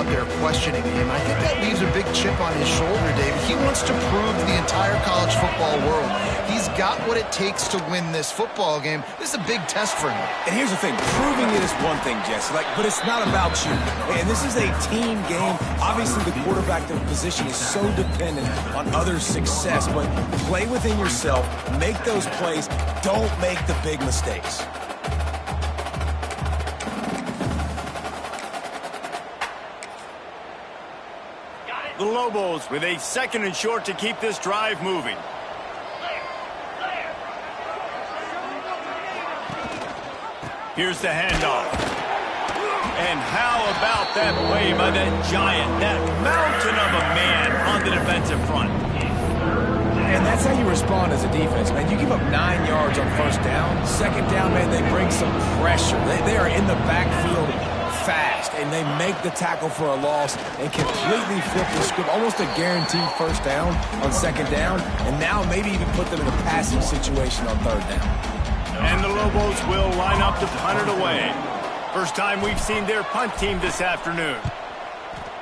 out there questioning him. I think that leaves a big chip on his shoulder, David. He wants to prove to the entire college football world he's got what it takes to win this football game. This is a big test for him. And here's the thing, proving it is one thing, Jesse, but it's not about you. And this is a team game. Obviously, the quarterback position is so dependent on others' success, but play within yourself, make those plays, don't make the big mistakes. The Lobos with a 2nd and short to keep this drive moving. Here's the handoff. And how about that play by that giant, that mountain of a man on the defensive front? And that's how you respond as a defense, man. You give up 9 yards on 1st down. 2nd down, man, they bring some pressure. They are in the backfield fast, and they make the tackle for a loss and completely flip the script. Almost a guaranteed 1st down on 2nd down, and now maybe even put them in a passing situation on 3rd down. And the Lobos will line up to punt it away. First time we've seen their punt team this afternoon.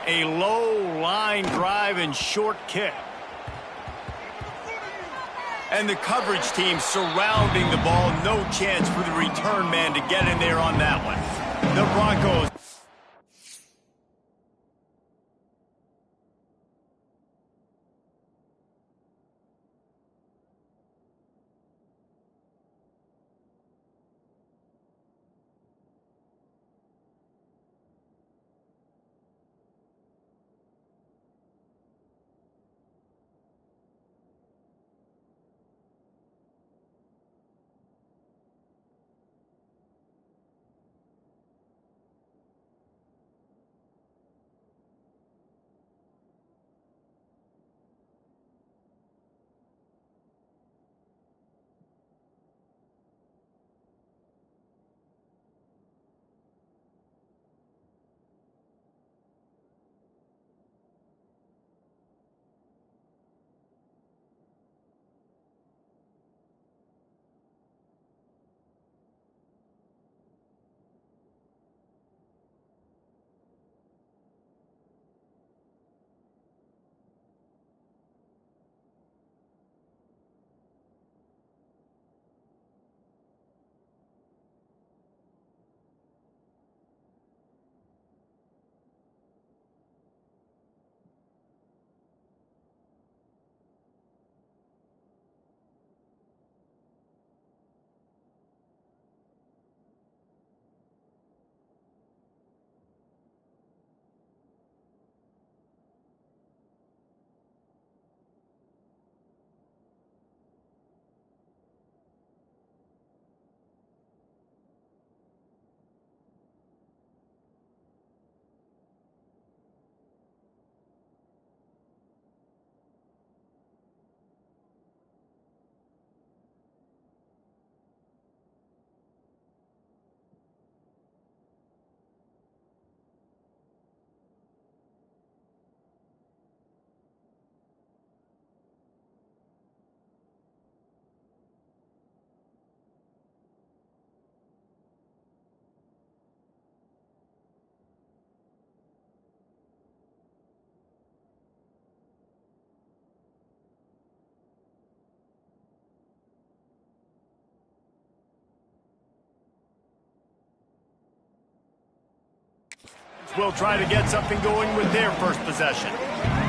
A low line drive and short kick. And the coverage team surrounding the ball. No chance for the return man to get in there on that one. The Broncos. Will try to get something going with their first possession.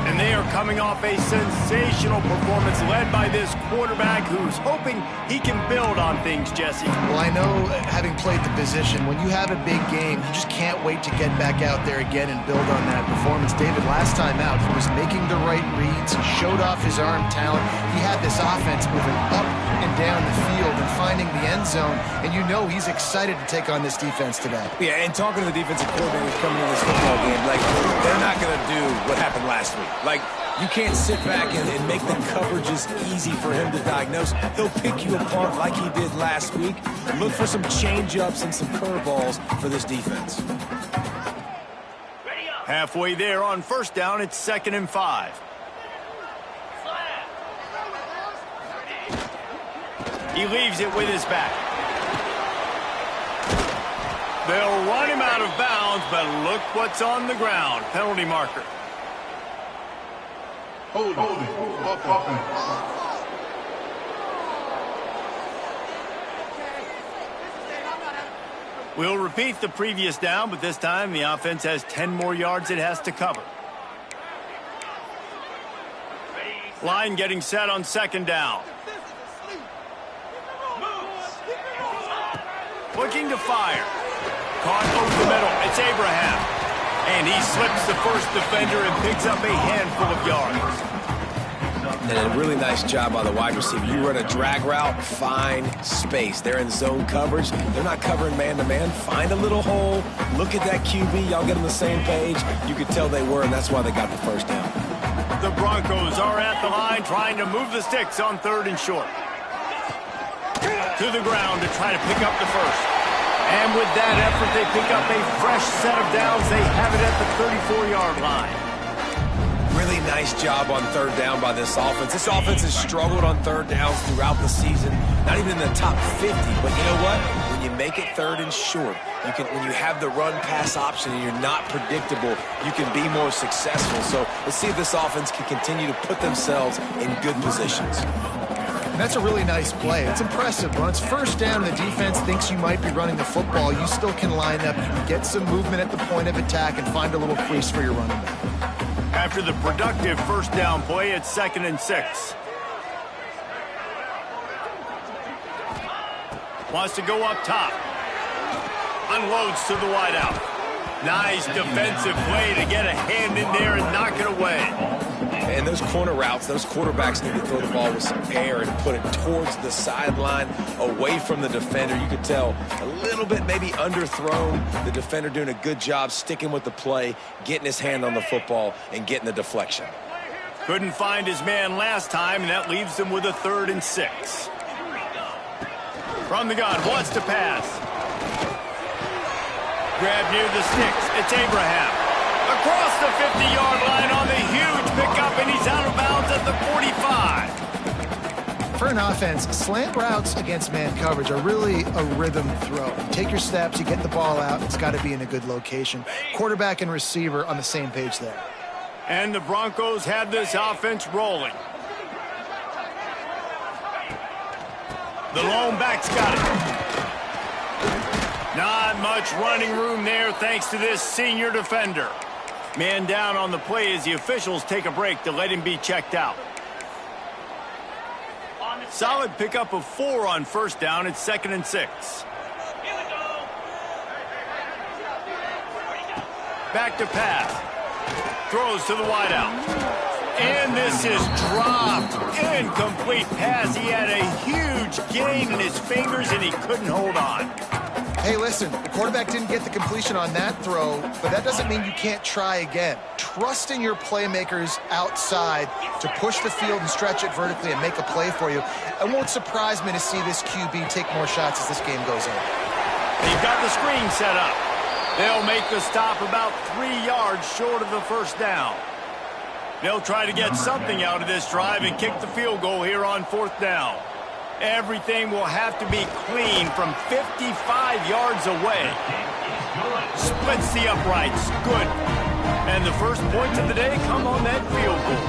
And they are coming off a sensational performance led by this quarterback who's hoping he can build on things, Jesse. Well, I know, having played the position, when you have a big game, you just can't wait to get back out there again and build on that performance. David, last time out, he was making the right reads. He showed off his arm talent. He had this offense moving up and down the field and finding the end zone. And you know he's excited to take on this defense today. Yeah, and talking to the defensive coordinators coming into this football game, they're not going to do what happened last week. You can't sit back and make the coverages easy for him to diagnose. He'll pick you apart like he did last week. Look for some change-ups and some curveballs for this defense. Halfway there on 1st down, it's 2nd and 5. He leaves it with his back. They'll run him out of bounds, but look what's on the ground. Penalty marker. Holding. Offense. We'll repeat the previous down, but this time the offense has 10 more yards it has to cover. Line getting set on second down. Looking to fire. Caught over the middle. It's Abraham. And he slips the first defender and picks up a handful of yards. And a really nice job by the wide receiver. You run a drag route, find space. They're in zone coverage. They're not covering man-to-man. Find a little hole. Look at that QB. Y'all get on the same page. You could tell they were, and that's why they got the first down. The Broncos are at the line trying to move the sticks on 3rd and short. To the ground to try to pick up the first. And with that effort, they pick up a fresh set of downs. They have it at the 34-yard line. Really nice job on 3rd down by this offense. This offense has struggled on 3rd downs throughout the season. Not even in the top 50. But you know what? When you make it 3rd and short, when you have the run-pass option and you're not predictable, you can be more successful. So let's see if this offense can continue to put themselves in good positions. And that's a really nice play. It's impressive. When it's 1st down and the defense thinks you might be running the football, you still can line up, you can get some movement at the point of attack and find a little crease for your running back. After the productive 1st down play, it's 2nd and 6. Wants to go up top. Unloads to the wideout. Nice defensive play to get a hand in there and knock it away. And those corner routes, those quarterbacks need to throw the ball with some air and put it towards the sideline, away from the defender. You could tell a little bit maybe underthrown. The defender doing a good job sticking with the play, getting his hand on the football, and getting the deflection. Couldn't find his man last time, and that leaves him with a 3rd and 6. From the gun, wants to pass. Grab near the sticks. It's Abraham. Across the 50-yard line on the huge pickup, and he's out of bounds at the 45. For an offense, slant routes against man coverage are really a rhythm throw. You take your steps, you get the ball out, it's got to be in a good location. Quarterback and receiver on the same page there. And the Broncos have this offense rolling. The lone back's got it. Not much running room there thanks to this senior defender. Man down on the play as the officials take a break to let him be checked out. Solid pickup of 4 on 1st down. It's 2nd and 6. Back to pass. Throws to the wideout. And this is dropped. Incomplete pass. He had a huge gain in his fingers and he couldn't hold on. Hey, listen, the quarterback didn't get the completion on that throw, but that doesn't mean you can't try again. Trusting your playmakers outside to push the field and stretch it vertically and make a play for you. It won't surprise me to see this QB take more shots as this game goes on. They've got the screen set up. They'll make the stop about 3 yards short of the 1st down. They'll try to get something out of this drive and kick the field goal here on 4th down. Everything will have to be clean from 55 yards away. Splits the uprights. Good. And the first points of the day come on that field goal.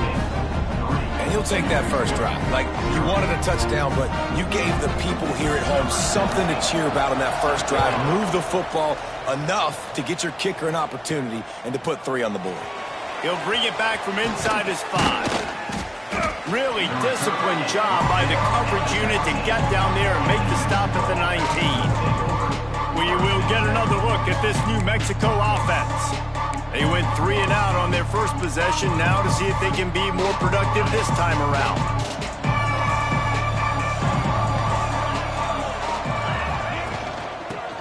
And he'll take that first drive. Like, you wanted a touchdown, but you gave the people here at home something to cheer about on that first drive. Move the football enough to get your kicker an opportunity and to put 3 on the board. He'll bring it back from inside his 5. Really disciplined job by the coverage unit to get down there and make the stop at the 19. We will get another look at this New Mexico offense. They went 3 and out on their first possession, now to see if they can be more productive this time around.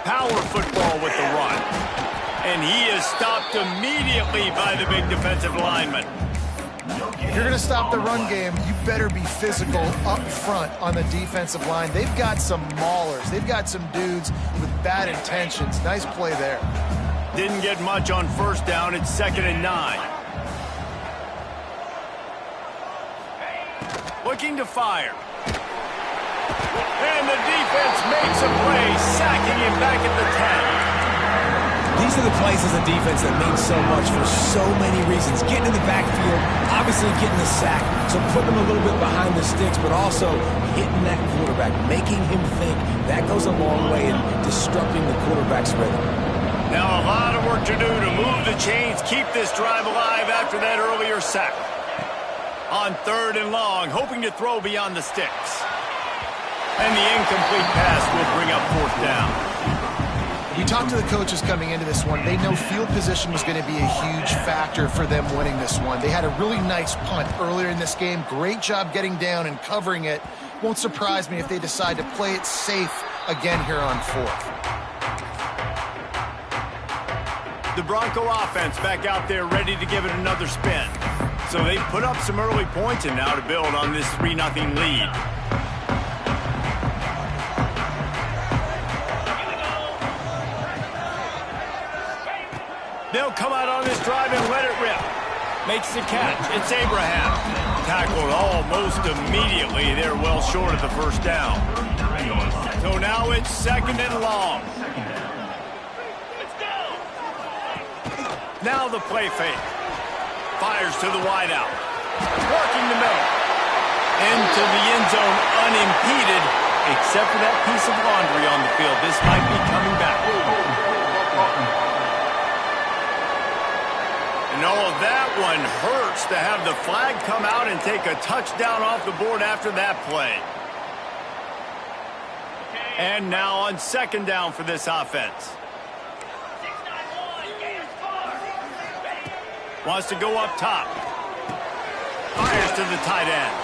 Power football with the run. And he is stopped immediately by the big defensive lineman. If you're going to stop the run game, you better be physical up front on the defensive line. They've got some maulers. They've got some dudes with bad intentions. Nice play there. Didn't get much on 1st down. It's 2nd and 9. Looking to fire. And the defense makes a play, sacking him back at the 10. These are the plays as a defense that mean so much for so many reasons. Getting in the backfield, obviously getting the sack, so putting them a little bit behind the sticks, but also hitting that quarterback, making him think. That goes a long way in disrupting the quarterback's rhythm. Now a lot of work to do to move the chains, keep this drive alive after that earlier sack. On 3rd and long, hoping to throw beyond the sticks. And the incomplete pass will bring up 4th down. You talked to the coaches coming into this one. They know field position was going to be a huge factor for them winning this one. They had a really nice punt earlier in this game. Great job getting down and covering it. Won't surprise me if they decide to play it safe again here on 4th. The Bronco offense back out there ready to give it another spin. So they put up some early points and now to build on this 3-0 lead. They'll come out on this drive and let it rip. Makes the catch. It's Abraham. Tackled almost immediately. They're well short of the 1st down. So now it's 2nd and long. Now the play fake. Fires to the wideout. Working the middle. Into the end zone unimpeded. Except for that piece of laundry on the field. This might be coming back. And oh, that one hurts to have the flag come out and take a touchdown off the board after that play. And now on 2nd down for this offense. Wants to go up top. Fires to the tight end.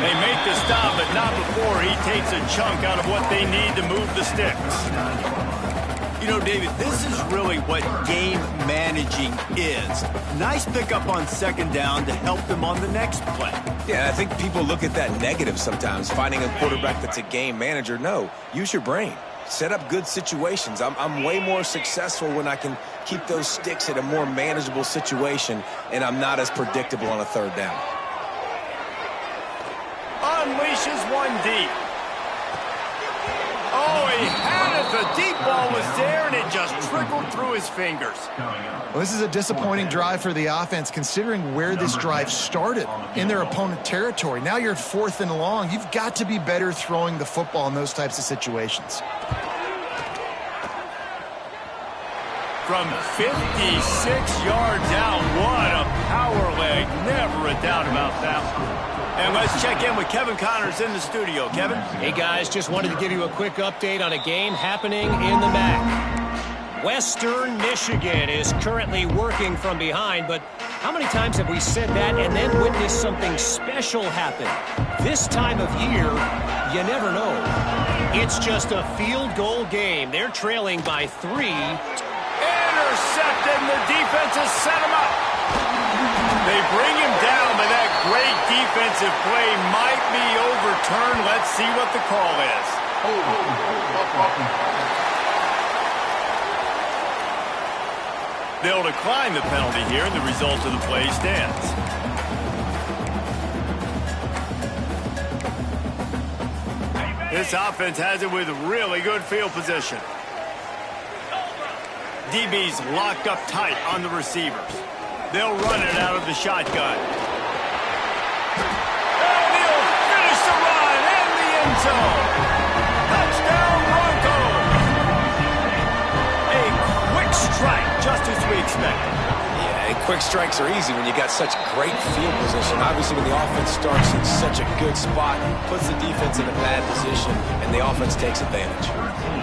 They make the stop, but not before he takes a chunk out of what they need to move the sticks. You know, David, this is really what game managing is. Nice pickup on 2nd down to help them on the next play. Yeah, I think people look at that negative sometimes, finding a quarterback that's a game manager. No, use your brain. Set up good situations. I'm way more successful when I can keep those sticks at a more manageable situation, and I'm not as predictable on a 3rd down. Unleashes one deep. Oh, he had it. The deep ball was there, and it just trickled through his fingers. Well, this is a disappointing drive for the offense, considering where this drive started, in their opponent territory. Now you're 4th and long. You've got to be better throwing the football in those types of situations. From 56 yards out, what a power leg. Never a doubt about that one. And let's check in with Kevin Connors in the studio. Kevin? Hey, guys, just wanted to give you a quick update on a game happening in the MAC. Western Michigan is currently working from behind, but how many times have we said that and then witnessed something special happen? This time of year, you never know. It's just a field goal game. They're trailing by 3. Intercepted, and the defense has set him up. They bring him down, but that great defensive play might be overturned. Let's see what the call is. They'll decline the penalty here, and the result of the play stands. This offense has it with really good field position. DB's locked up tight on the receivers. They'll run it out of the shotgun. And he'll finish the run in the end zone. Touchdown Broncos. A quick strike, just as we expected. Yeah, quick strikes are easy when you got such great field position. Obviously, when the offense starts in such a good spot, puts the defense in a bad position, and the offense takes advantage.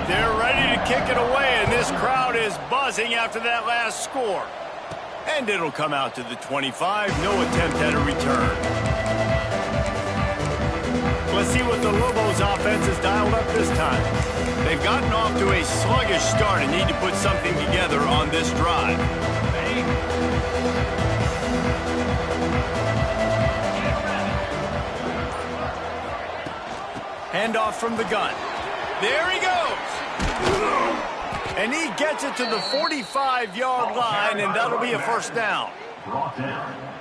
They're ready to kick it away, and this crowd is buzzing after that last score. And it'll come out to the 25. No attempt at a return. Let's see what the Lobos offense has dialed up this time. They've gotten off to a sluggish start and need to put something together on this drive. Handoff from the gun. There he goes. And he gets it to the 45-yard line, and that'll be a 1st down.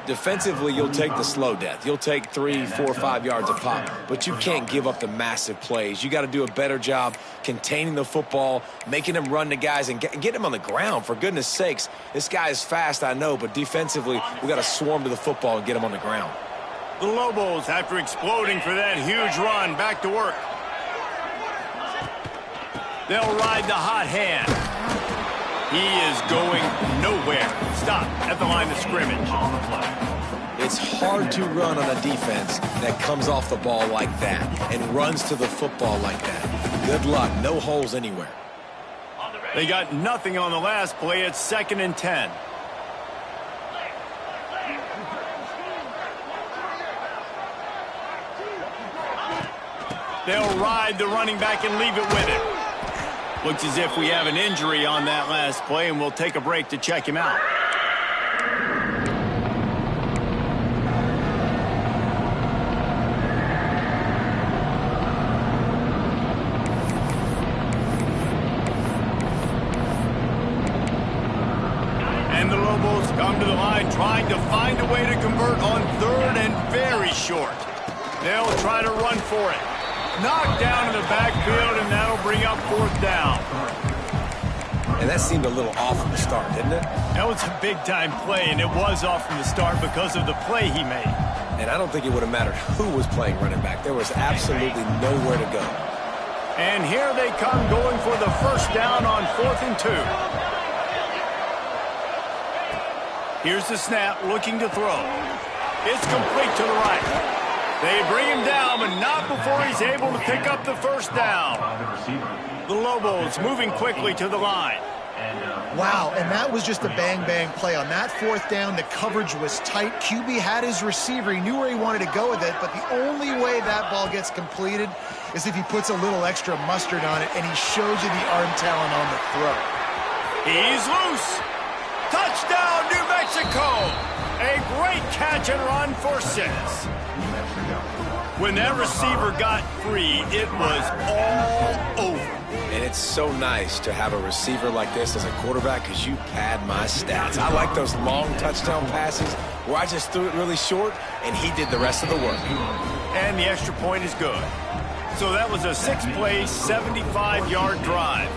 Defensively, you'll take the slow death. You'll take 3, 4, 5 yards a pop, but you can't give up the massive plays. You got to do a better job containing the football, making them run the guys, and get them on the ground, for goodness sakes. This guy is fast, I know, but defensively, we got to swarm to the football and get him on the ground. The Lobos, after exploding for that huge run, back to work. They'll ride the hot hand. He is going nowhere. Stop at the line of scrimmage. It's hard to run on a defense that comes off the ball like that and runs to the football like that. Good luck. No holes anywhere. They got nothing on the last play. It's 2nd and 10. They'll ride the running back and leave it with him. Looks as if we have an injury on that last play, and we'll take a break to check him out. And the Lobos come to the line trying to find a way to convert on 3rd and very short. They'll try to run for it. Knocked down in the backfield, and that'll bring up 4th down. And that seemed a little off from the start, didn't it? That was a big-time play, and it was off from the start because of the play he made. And I don't think it would have mattered who was playing running back. There was absolutely nowhere to go. And here they come going for the 1st down on 4th and 2. Here's the snap, looking to throw. It's complete to the right. They bring him down, but not before he's able to pick up the 1st down. The Lobos moving quickly to the line. Wow, and that was just a bang-bang play. On that 4th down, the coverage was tight. QB had his receiver. He knew where he wanted to go with it, but the only way that ball gets completed is if he puts a little extra mustard on it, and he shows you the arm talent on the throw. He's loose. Touchdown, New Mexico. A great catch and run for 6. When that receiver got free, it was all over. And it's so nice to have a receiver like this as a quarterback because you pad my stats. I like those long touchdown passes where I just threw it really short and he did the rest of the work. And the extra point is good. So that was a 6-play, 75-yard drive.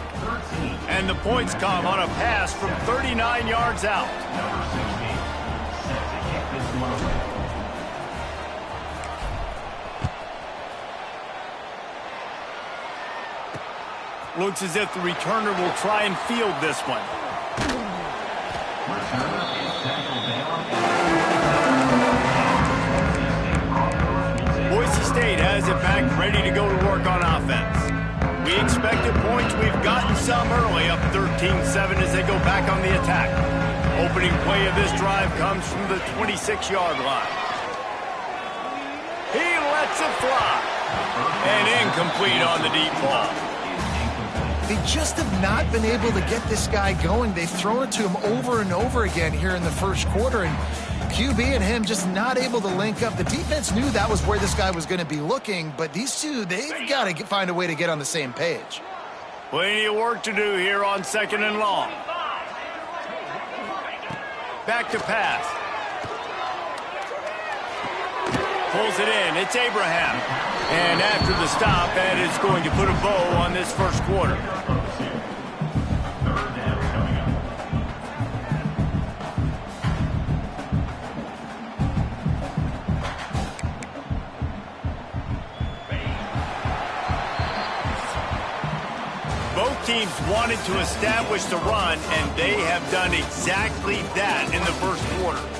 And the points come on a pass from 39 yards out. Looks as if the returner will try and field this one. Boise State has it back, ready to go to work on offense. We expected points. We've gotten some early, up 13-7 as they go back on the attack. Opening play of this drive comes from the 26-yard line. He lets it fly. And incomplete on the deep ball. They just have not been able to get this guy going. They've thrown it to him over and over again here in the 1st quarter, and QB and him just not able to link up. The defense knew that was where this guy was going to be looking, but these two, they've got to find a way to get on the same page. Plenty of work to do here on 2nd and long. Back to pass. Pulls it in. It's Abraham. And after the stop, that is going to put a bow on this 1st quarter. Both teams wanted to establish the run, and they have done exactly that in the 1st quarter.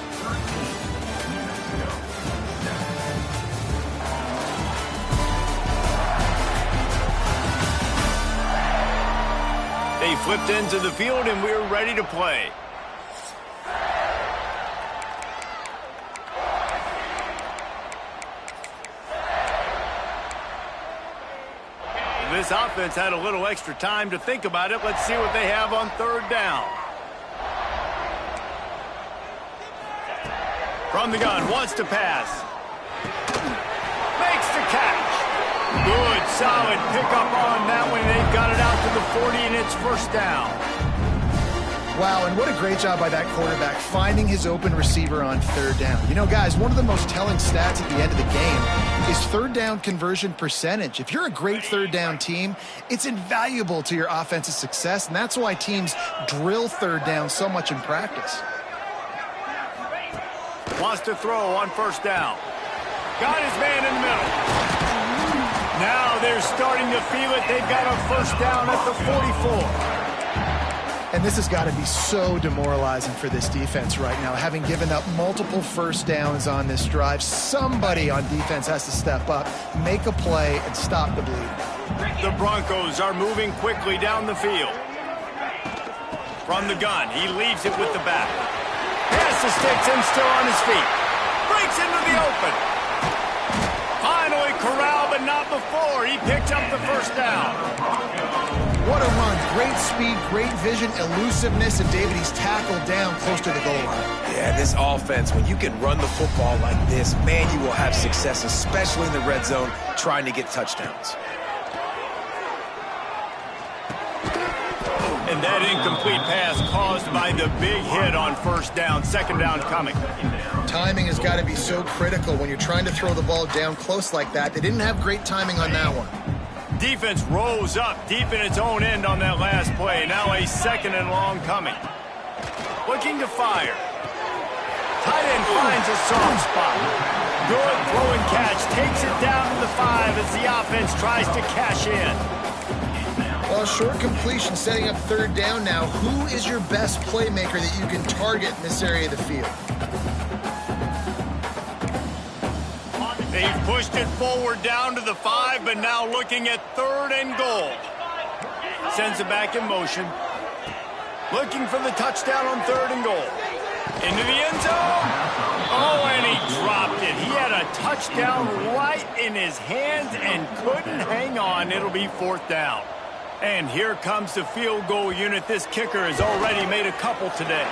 They flipped into the field, and we're ready to play. This offense had a little extra time to think about it. Let's see what they have on 3rd down. From the gun, wants to pass. Makes the catch. Good, solid pickup on that one. They've got it out to the 40, and it's 1st down. Wow, and what a great job by that quarterback finding his open receiver on third down. You know, guys, one of the most telling stats at the end of the game is third down conversion percentage. If you're a great third down team, it's invaluable to your offensive success, and that's why teams drill third down so much in practice. Wants to throw on first down. Got his man in the middle. Now they're starting to feel it. They've got a first down at the 44. And this has got to be so demoralizing for this defense right now. Having given up multiple first downs on this drive, somebody on defense has to step up, make a play, and stop the bleeding. The Broncos are moving quickly down the field. From the gun, he leaves it with the back. Pass to Sticks and still on his feet. Breaks into the open. Finally corralled, but not before. He picked up the first down. What a run. Great speed, great vision, elusiveness, and David, he's tackled down close to the goal line. Yeah, this offense, when you can run the football like this, man, you will have success, especially in the red zone, trying to get touchdowns. And that incomplete pass caused by the big hit on first down. Second down coming. Timing has got to be so critical when you're trying to throw the ball down close like that. They didn't have great timing on that one. Defense rose up deep in its own end on that last play. Now a second and long coming. Looking to fire. Tight end finds a soft spot. Good throw and catch. Takes it down to the 5 as the offense tries to cash in. Well, short completion setting up third down now. Who is your best playmaker that you can target in this area of the field? They've pushed it forward down to the 5, but now looking at third and goal. Sends it back in motion. Looking for the touchdown on third and goal. Into the end zone. Oh, and he dropped it. He had a touchdown right in his hands and couldn't hang on. It'll be fourth down. And here comes the field goal unit. This kicker has already made a couple today.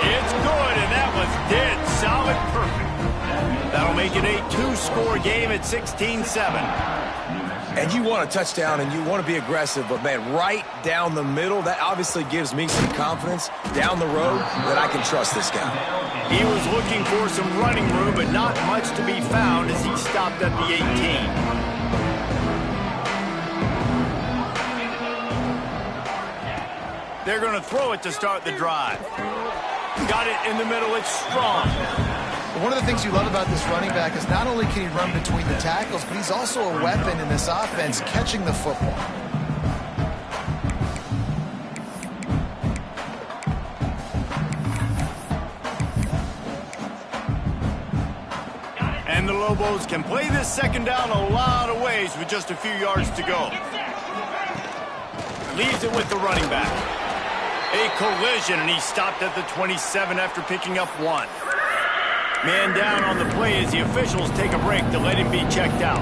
It's good, and that was dead solid perfect. That'll make it a 2-score game at 16-7. And you want a touchdown and you want to be aggressive, but man, right down the middle, that obviously gives me some confidence down the road that I can trust this guy. He was looking for some running room, but not much to be found as he stopped at the 18. They're going to throw it to start the drive. Got it in the middle. It's strong. One of the things you love about this running back is not only can he run between the tackles, but he's also a weapon in this offense catching the football. And the Lobos can play this second down a lot of ways with just a few yards to go. Leaves it with the running back. A collision, and he stopped at the 27 after picking up 1. Man down on the play as the officials take a break to let him be checked out.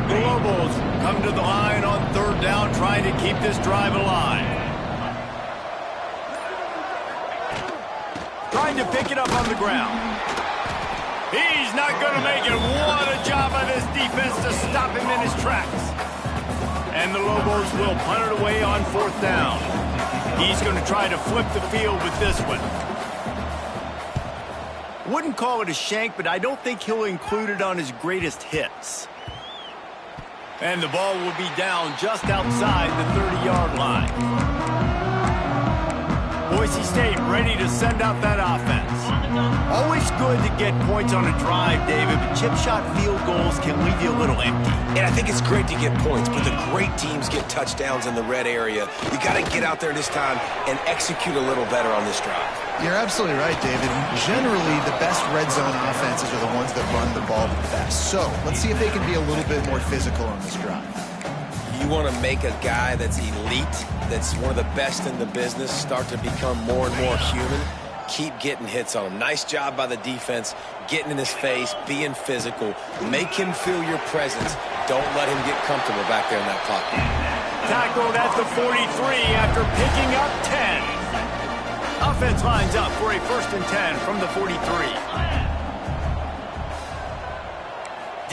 The Lobos come to the line on third down, trying to keep this drive alive. Trying to pick it up on the ground. He's not going to make it. What a job by this defense to stop him in his tracks. And the Lobos will punt it away on fourth down. He's going to try to flip the field with this one. Wouldn't call it a shank, but I don't think he'll include it on his greatest hits. And the ball will be down just outside the 30-yard line. Boise State ready to send out that offense. Always good to get points on a drive, David, but chip shot field goals can leave you a little empty. And I think it's great to get points, but the great teams get touchdowns in the red area. You got to get out there this time and execute a little better on this drive. You're absolutely right, David. Generally, the best red zone offenses are the ones that run the ball the best. So let's see if they can be a little bit more physical on this drive. You want to make a guy that's elite, that's one of the best in the business, start to become more and more human. Keep getting hits on him. Nice job by the defense, getting in his face, being physical. Make him feel your presence. Don't let him get comfortable back there in that pocket. Tackled at the 43 after picking up 10. Offense lines up for a 1st and 10 from the 43.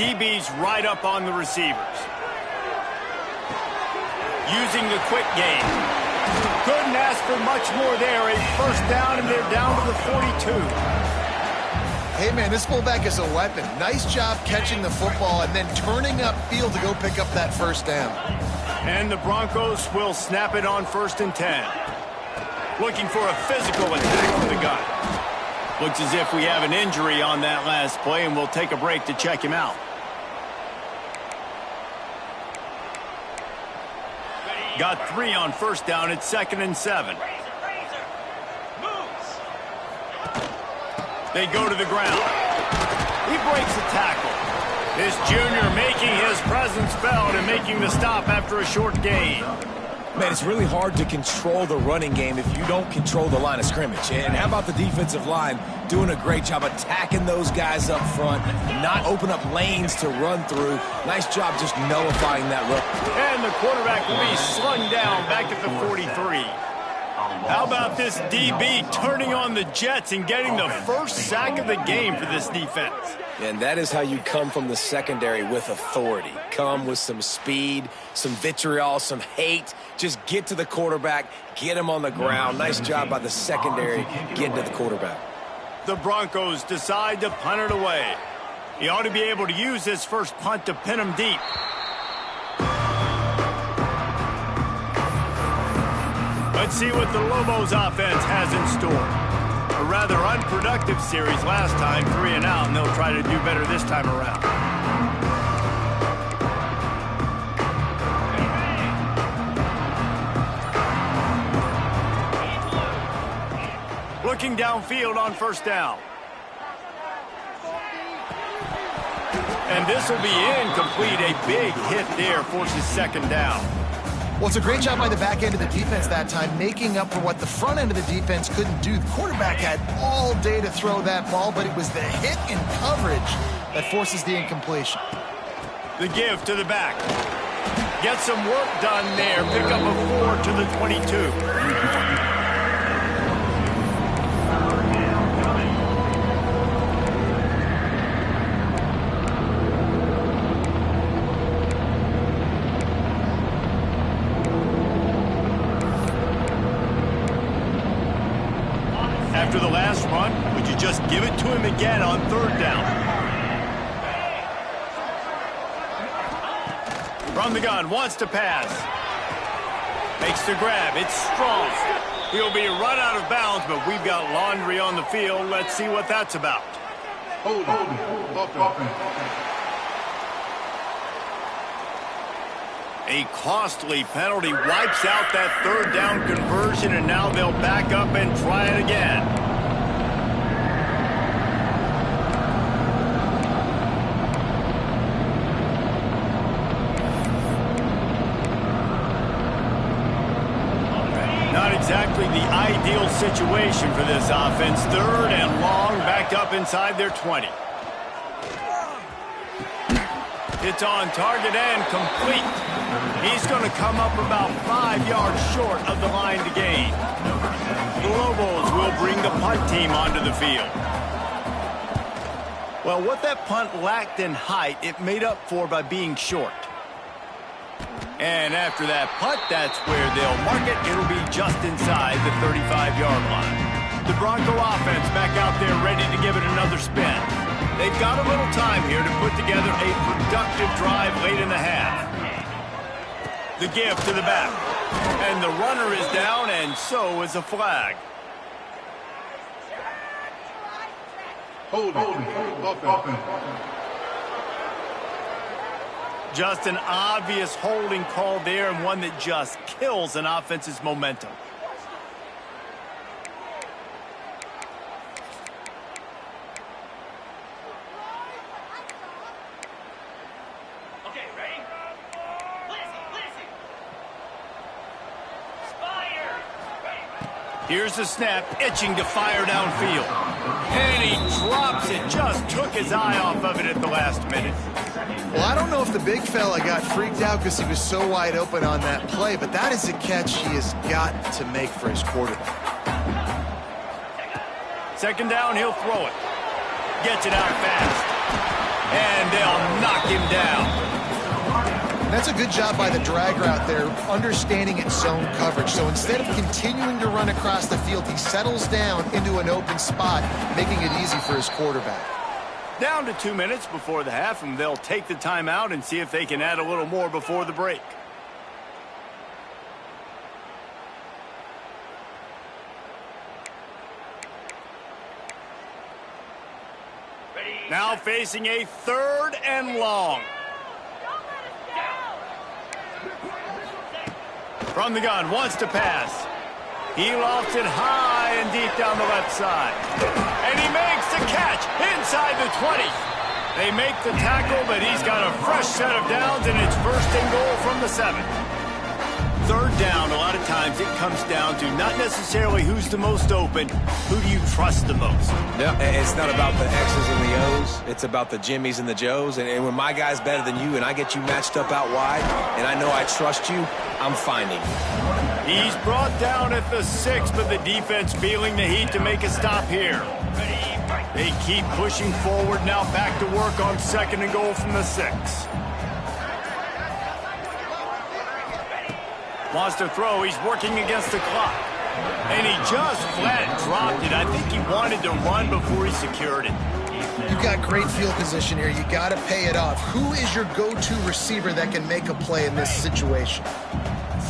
DB's right up on the receivers. Using the quick game. Couldn't ask for much more there. A first down, and they're down to the 42. Hey, man, this fullback is a weapon. Nice job catching the football and then turning upfield to go pick up that first down. And the Broncos will snap it on 1st and 10. Looking for a physical attack from the gun. Looks as if we have an injury on that last play, and we'll take a break to check him out. Got 3 on 1st down. It's 2nd and 7. They go to the ground. He breaks a tackle. This junior making his presence felt and making the stop after a short gain. Man, it's really hard to control the running game if you don't control the line of scrimmage. And how about the defensive line doing a great job attacking those guys up front, not open up lanes to run through. Nice job just nullifying that run. And the quarterback will be slung down back at the 43. How about this DB turning on the Jets and getting the first sack of the game for this defense? And that is how you come from the secondary with authority. Come with some speed, some vitriol, some hate. Just get to the quarterback, get him on the ground. Nice job by the secondary getting to the quarterback. The Broncos decide to punt it away. He ought to be able to use this first punt to pin him deep. Let's see what the Lobos offense has in store. A rather unproductive series last time, 3 and out, and they'll try to do better this time around. Looking downfield on 1st down. And this will be incomplete. A big hit there forces 2nd down. Well, it's a great job by the back end of the defense that time, making up for what the front end of the defense couldn't do. The quarterback had all day to throw that ball, but it was the hit in coverage that forces the incompletion. The give to the back. Get some work done there. Pick up a 4 to the 22. After the last run, would you just give it to him again on 3rd down? From the gun, wants to pass. Makes the grab, it's strong. He'll be run out of bounds, but we've got laundry on the field. Let's see what that's about. Hold it. A costly penalty wipes out that 3rd down conversion, and now they'll back up and try it again. Not exactly the ideal situation for this offense. 3rd and long, backed up inside their 20. It's on target and complete. He's going to come up about 5 yards short of the line to gain. The Lobos will bring the punt team onto the field. Well, what that punt lacked in height, it made up for by being short. And after that punt, that's where they'll mark it. It'll be just inside the 35-yard line. The Bronco offense back out there ready to give it another spin. They've got a little time here to put together a productive drive late in the half. The give to the back. And the runner is down, and so is a flag. Hold it. Just an obvious holding call there, and one that just kills an offense's momentum. Here's the snap, itching to fire downfield. And he drops it, just took his eye off of it at the last minute. Well, I don't know if the big fella got freaked out because he was so wide open on that play, but that is a catch he has got to make for his quarterback. 2nd down, he'll throw it. Gets it out fast. And they'll knock him down. That's a good job by the drag route there, understanding its zone coverage. So instead of continuing to run across the field, he settles down into an open spot, making it easy for his quarterback. Down to 2 minutes before the half, and they'll take the timeout and see if they can add a little more before the break. Now facing a 3rd and long. From the gun, wants to pass. He lofts it high and deep down the left side. And he makes the catch inside the 20. They make the tackle, but he's got a fresh set of downs, and it's 1st and goal from the 7. 3rd down, a lot of times it comes down to not necessarily who's the most open, who do you trust the most? Yeah, it's not about the X's and the O's. It's about the Jimmies and the Joes. And when my guy's better than you and I get you matched up out wide and I know I trust you, I'm finding. He's brought down at the 6, but the defense feeling the heat to make a stop here. They keep pushing forward, now back to work on 2nd and goal from the 6. Wants to throw, he's working against the clock. And he just flat dropped it. I think he wanted to run before he secured it. You've got great field position here. You got to pay it off. Who is your go-to receiver that can make a play in this situation?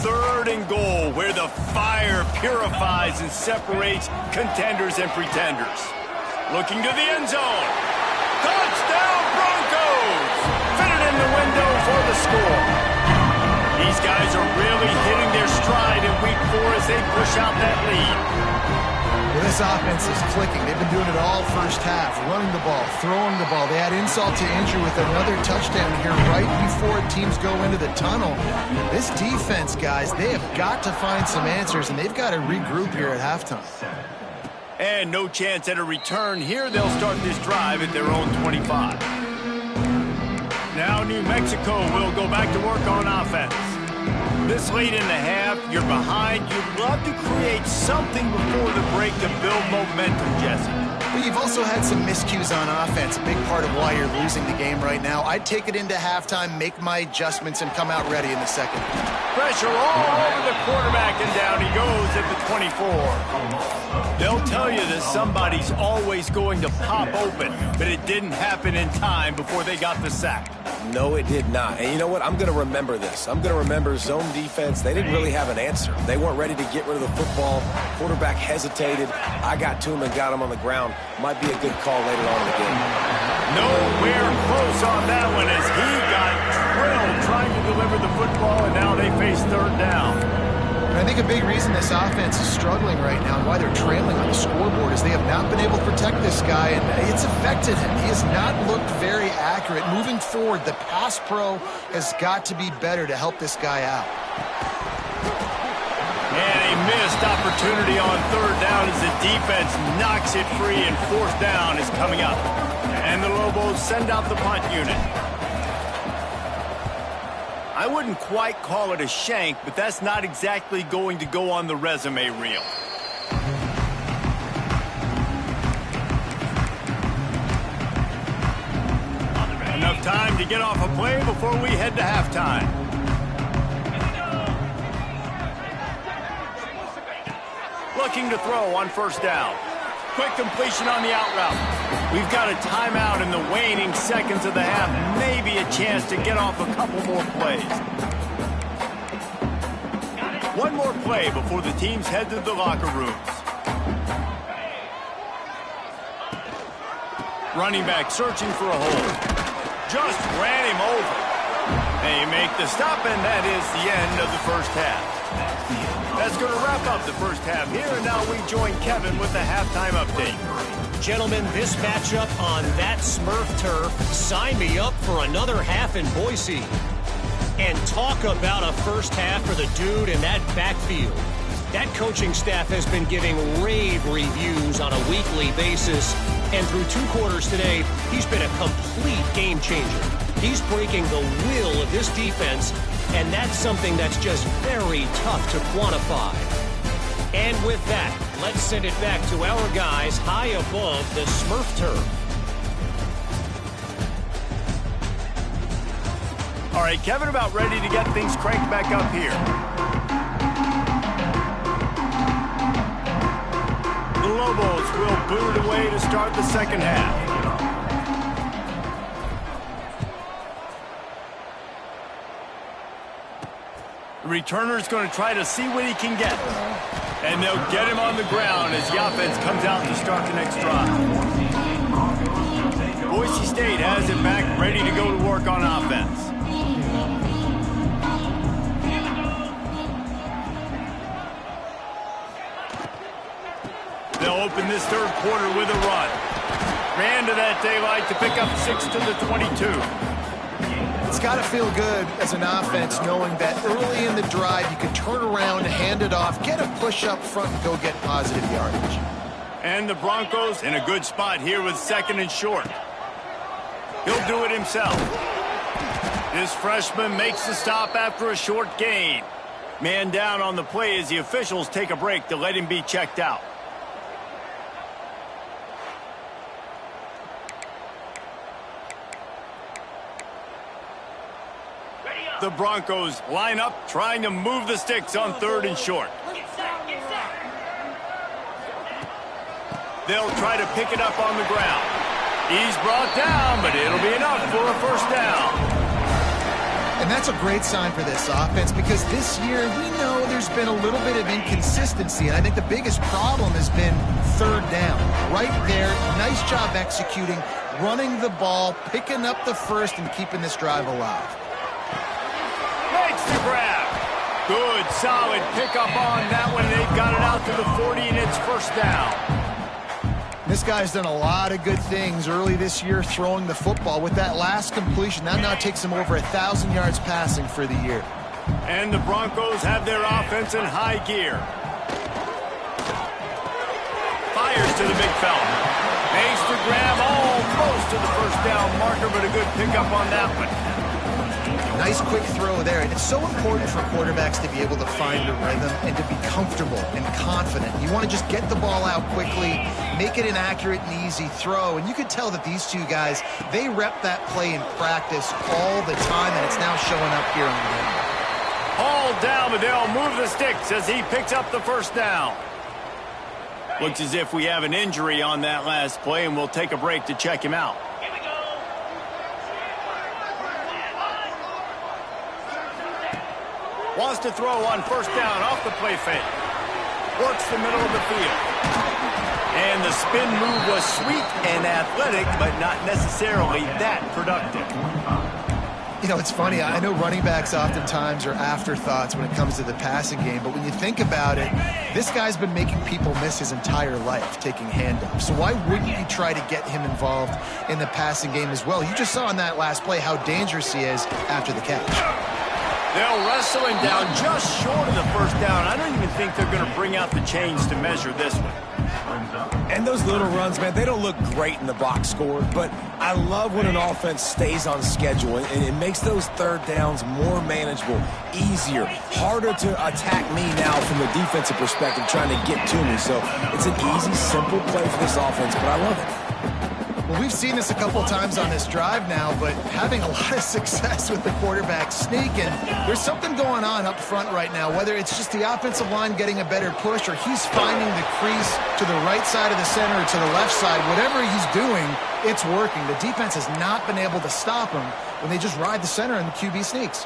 3rd and goal, where the fire purifies and separates contenders and pretenders. Looking to the end zone. Touchdown Broncos! Fitted in the window for the score. These guys are really hitting their stride in week 4 as they push out that lead. Well, this offense is clicking. They've been doing it all first half, running the ball, throwing the ball. They add insult to injury with another touchdown here right before teams go into the tunnel. This defense, guys, they have got to find some answers, and they've got to regroup here at halftime. And no chance at a return here. They'll start this drive at their own 25. Now New Mexico will go back to work on offense. This late in the half, you're behind. You'd love to create something before the break to build momentum, Jesse. But you've also had some miscues on offense, a big part of why you're losing the game right now. I'd take it into halftime, make my adjustments, and come out ready in the 2nd. Pressure all over the quarterback, and down he goes at the 24. They'll tell you that somebody's always going to pop open, but it didn't happen in time before they got the sack. No, it did not. And you know what? I'm going to remember this. I'm going to remember zone defense. They didn't really have an answer. They weren't ready to get rid of the football. Quarterback hesitated. I got to him and got him on the ground. Might be a good call later on in the game. Nowhere close on that one as he got drilled trying to deliver the football, and now they face 3rd down. And I think a big reason this offense is struggling right now and why they're trailing on the scoreboard is they have not been able to protect this guy, and it's affected him. He has not looked very accurate. Moving forward, the pass pro has got to be better to help this guy out. And a missed opportunity on 3rd down as the defense knocks it free, and 4th down is coming up. And the Lobos send out the punt unit. I wouldn't quite call it a shank, but that's not exactly going to go on the resume reel. Enough time to get off a play before we head to halftime. Looking to throw on 1st down. Quick completion on the out route. We've got a timeout in the waning seconds of the half. Maybe a chance to get off a couple more plays. One more play before the teams head to the locker rooms. Running back searching for a hole. Just ran him over. They make the stop, and that is the end of the first half. That's going to wrap up the first half here, and now we join Kevin with the halftime update. Gentlemen, this matchup on that Smurf turf, sign me up for another half in Boise. And talk about a first half for the dude in that backfield. That coaching staff has been giving rave reviews on a weekly basis, and through 2 quarters today, he's been a complete game changer. He's breaking the will of this defense, and that's something that's just very tough to quantify. And with that, let's send it back to our guys high above the Smurf turf. All right, Kevin about ready to get things cranked back up here. The Lobos will boot it away to start the second half. The returner's going to try to see what he can get. And they'll get him on the ground as the offense comes out to start the next drive. Boise State has it back, ready to go to work on offense. They'll open this third quarter with a run. Ran to that daylight to pick up 6 to the 22. It's got to feel good as an offense knowing that early in the drive you can turn around, hand it off, get a push up front, and go get positive yardage. And the Broncos in a good spot here with 2nd and short. He'll do it himself. This freshman makes the stop after a short gain. Man down on the play as the officials take a break to let him be checked out. The Broncos line up, trying to move the sticks on 3rd and short. They'll try to pick it up on the ground. He's brought down, but it'll be enough for a first down. And that's a great sign for this offense because this year we know there's been a little bit of inconsistency, and I think the biggest problem has been 3rd down. Right there, nice job executing, running the ball, picking up the first, and keeping this drive alive. Makes the grab. Good, solid pickup on that one. They've got it out to the 40, and it's first down. This guy's done a lot of good things early this year throwing the football. With that last completion, that now takes him over 1,000 yards passing for the year. And the Broncos have their offense in high gear. Fires to the big fella. Makes the grab almost to the first down marker, but a good pickup on that one. Nice quick throw there, and it's so important for quarterbacks to be able to find a rhythm and to be comfortable and confident. You want to just get the ball out quickly, make it an accurate and easy throw, and you can tell that these two guys, they rep that play in practice all the time, and it's now showing up here on the ground. All down, but they'll move the sticks as he picks up the first down. Looks as if we have an injury on that last play, and we'll take a break to check him out. Wants to throw on first down off the play fake. Works the middle of the field. And the spin move was sweet and athletic, but not necessarily that productive. You know, it's funny. I know running backs oftentimes are afterthoughts when it comes to the passing game, but when you think about it, this guy's been making people miss his entire life taking handoffs. So why wouldn't you try to get him involved in the passing game as well? You just saw in that last play how dangerous he is after the catch. They'll wrestle him down just short of the first down. I don't even think they're going to bring out the chains to measure this one. And those little runs, man, they don't look great in the box score, but I love when an offense stays on schedule, and it makes those 3rd downs more manageable, easier, harder to attack me now from the defensive perspective trying to get to me. So it's an easy, simple play for this offense, but I love it. Well, we've seen this a couple times on this drive now, but having a lot of success with the quarterback sneak, and there's something going on up front right now, whether it's just the offensive line getting a better push or he's finding the crease to the right side of the center or to the left side. Whatever he's doing, it's working. The defense has not been able to stop him when they just ride the center and the QB sneaks.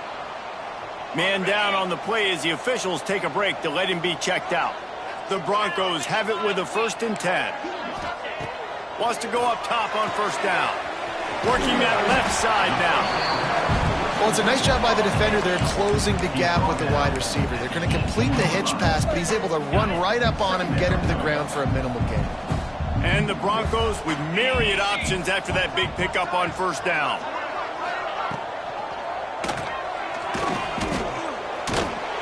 Man down on the play as the officials take a break to let him be checked out. The Broncos have it with a 1st and 10. Wants to go up top on first down. Working that left side now. Well, it's a nice job by the defender there closing the gap with the wide receiver. They're going to complete the hitch pass, but he's able to run right up on him, get him to the ground for a minimal gain. And the Broncos with myriad options after that big pickup on first down.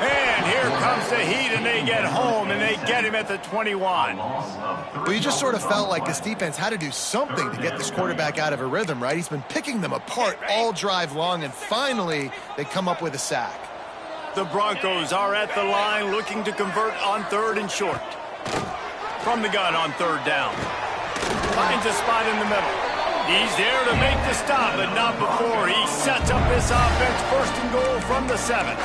And here comes the heat, and they get home, and they get him at the 21. Well, you just sort of felt like this defense had to do something to get this quarterback out of a rhythm, right? He's been picking them apart all drive long, and finally they come up with a sack. The Broncos are at the line looking to convert on 3rd and short. From the gun on 3rd down. Finds a spot in the middle. He's there to make the stop, but not before. He sets up this offense first and goal from the 7.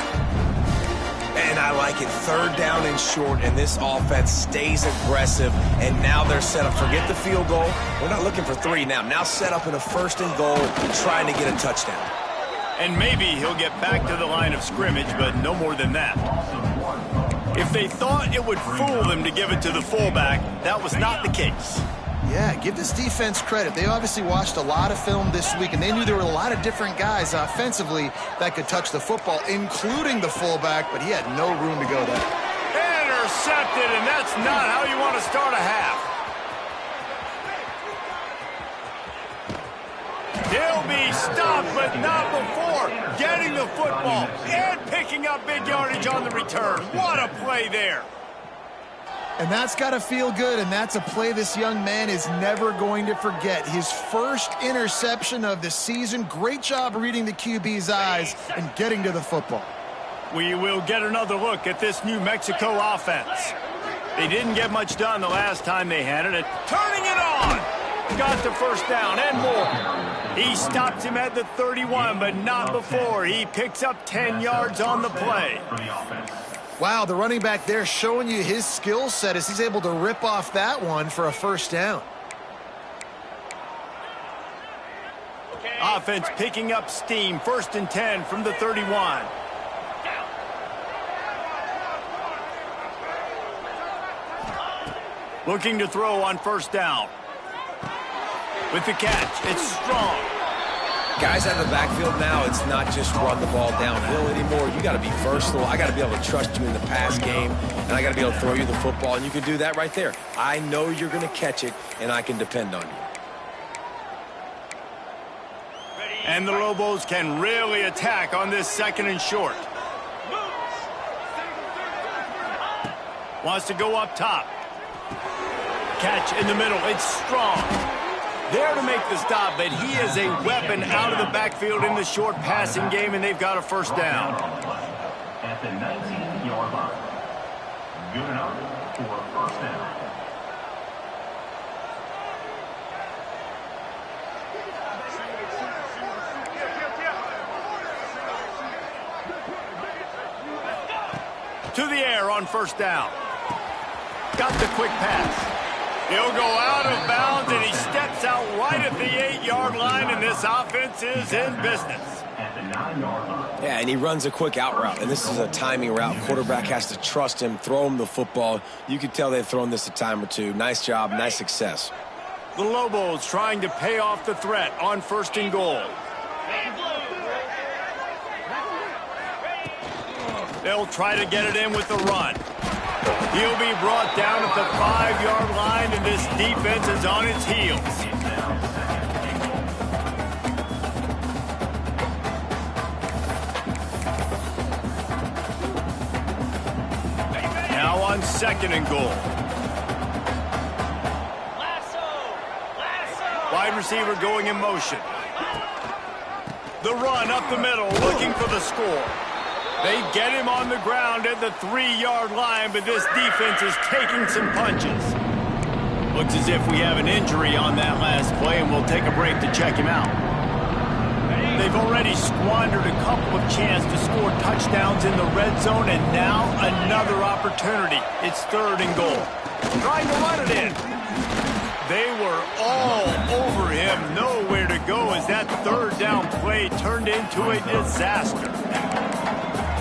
And I like it. 3rd down and short, and this offense stays aggressive. And now they're set up. Forget the field goal. We're not looking for 3 now. Now set up in a 1st and goal, trying to get a touchdown. And maybe he'll get back to the line of scrimmage, but no more than that. If they thought it would fool them to give it to the fullback, that was not the case. Yeah, give this defense credit. They obviously watched a lot of film this week, and they knew there were a lot of different guys offensively that could touch the football, including the fullback, but he had no room to go there. Intercepted, and that's not how you want to start a half. He'll be stopped, but not before getting the football and picking up big yardage on the return. What a play there. And that's got to feel good, and that's a play this young man is never going to forget. His first interception of the season. Great job reading the QB's eyes and getting to the football. We will get another look at this New Mexico offense. They didn't get much done the last time they handed it. Turning it on! Got the first down and more. He stops him at the 31, but not before. He picks up 10 yards on the play. Wow, the running back there showing you his skill set as he's able to rip off that one for a first down. Offense picking up steam. 1st and 10 from the 31. Looking to throw on 1st down. With the catch, it's Strong. Guys out of the backfield now, it's not just run the ball downhill anymore. You got to be versatile. I got to be able to trust you in the pass game, and I got to be able to throw you the football, and you can do that right there. I know you're going to catch it, and I can depend on you. And the Lobos can really attack on this 2nd and short. Wants to go up top. Catch in the middle. It's Strong. There to make the stop, but he is a weapon out of the backfield in the short passing game, and they've got a first down. At the 19-yard line. Good enough for a first down. To the air on 1st down. Got the quick pass. He'll go out of bounds, and he steps out right at the 8-yard line, and this offense is in business. At the 9-yard line. Yeah, and he runs a quick out route, and this is a timing route. Quarterback has to trust him, throw him the football. You can tell they've thrown this a time or two. Nice job, nice success. The Lobos trying to pay off the threat on 1st and goal. They'll try to get it in with the run. He'll be brought down at the 5-yard line, and this defense is on its heels. Now on 2nd and goal. Wide receiver going in motion. The run up the middle, looking for the score. They get him on the ground at the 3-yard line, but this defense is taking some punches. Looks as if we have an injury on that last play, and we'll take a break to check him out. They've already squandered a couple of chances to score touchdowns in the red zone, and now another opportunity. It's 3rd and goal. Trying to run it in. They were all over him. Nowhere to go as that 3rd down play turned into a disaster.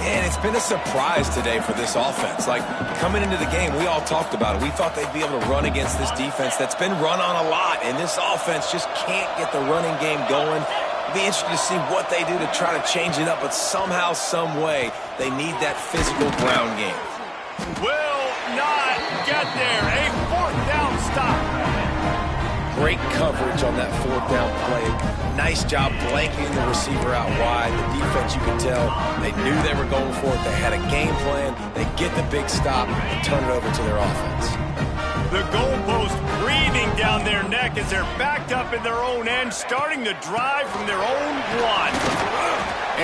And it's been a surprise today for this offense. Like, coming into the game, we all talked about it. We thought they'd be able to run against this defense that's been run on a lot, and this offense just can't get the running game going. It'll be interesting to see what they do to try to change it up, but somehow, some way, they need that physical ground game. Will not get there. A 4th down stop. Great coverage on that 4th down play. Nice job blanketing the receiver out wide. The defense, you could tell, they knew they were going for it. They had a game plan. They get the big stop and turn it over to their offense. The goalpost breathing down their neck as they're backed up in their own end, starting to drive from their own 1.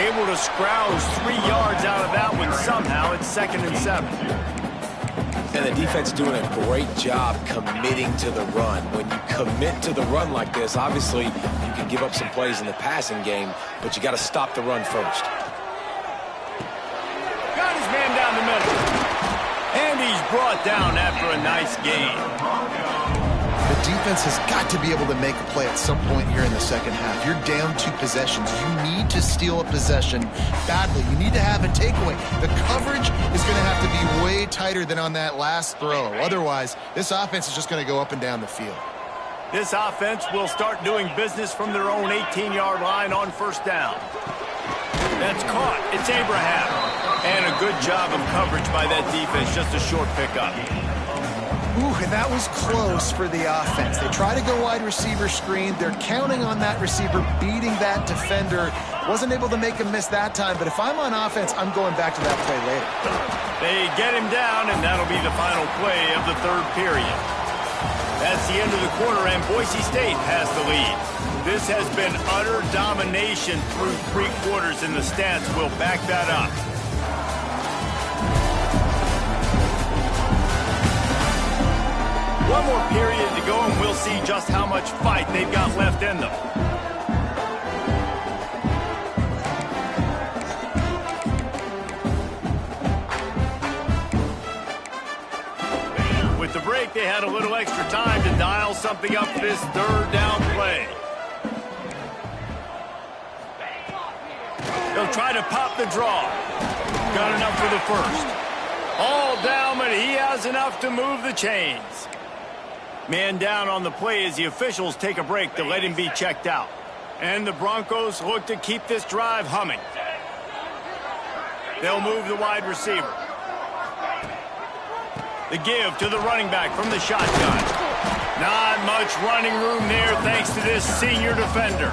Able to scrounge 3 yards out of that one somehow. It's 2nd and 7. And the defense doing a great job committing to the run. When you commit to the run like this, obviously you can give up some plays in the passing game, but you got to stop the run first. Got his man down the middle. And he's brought down after a nice gain. The defense has got to be able to make a play at some point here in the second half. You're down 2 possessions. You need to steal a possession badly. You need to have a takeaway. The coverage is going to have to be way tighter than on that last throw. Otherwise, this offense is just going to go up and down the field. This offense will start doing business from their own 18-yard line on first down. That's caught. It's Abraham. And a good job of coverage by that defense. Just a short pickup. Ooh, and that was close for the offense. They try to go wide receiver screen. They're counting on that receiver beating that defender. Wasn't able to make him miss that time, but if I'm on offense, I'm going back to that play later. They get him down, and that'll be the final play of the third period. That's the end of the quarter, and Boise State has the lead. This has been utter domination through 3 quarters, and the stats will back that up. One more period to go, and we'll see just how much fight they've got left in them. With the break, they had a little extra time to dial something up this third down play. They'll try to pop the draw. Got enough for the first. All down, but he has enough to move the chains. Man down on the play as the officials take a break to let him be checked out. And the Broncos look to keep this drive humming. They'll move the wide receiver. The give to the running back from the shotgun. Not much running room there thanks to this senior defender.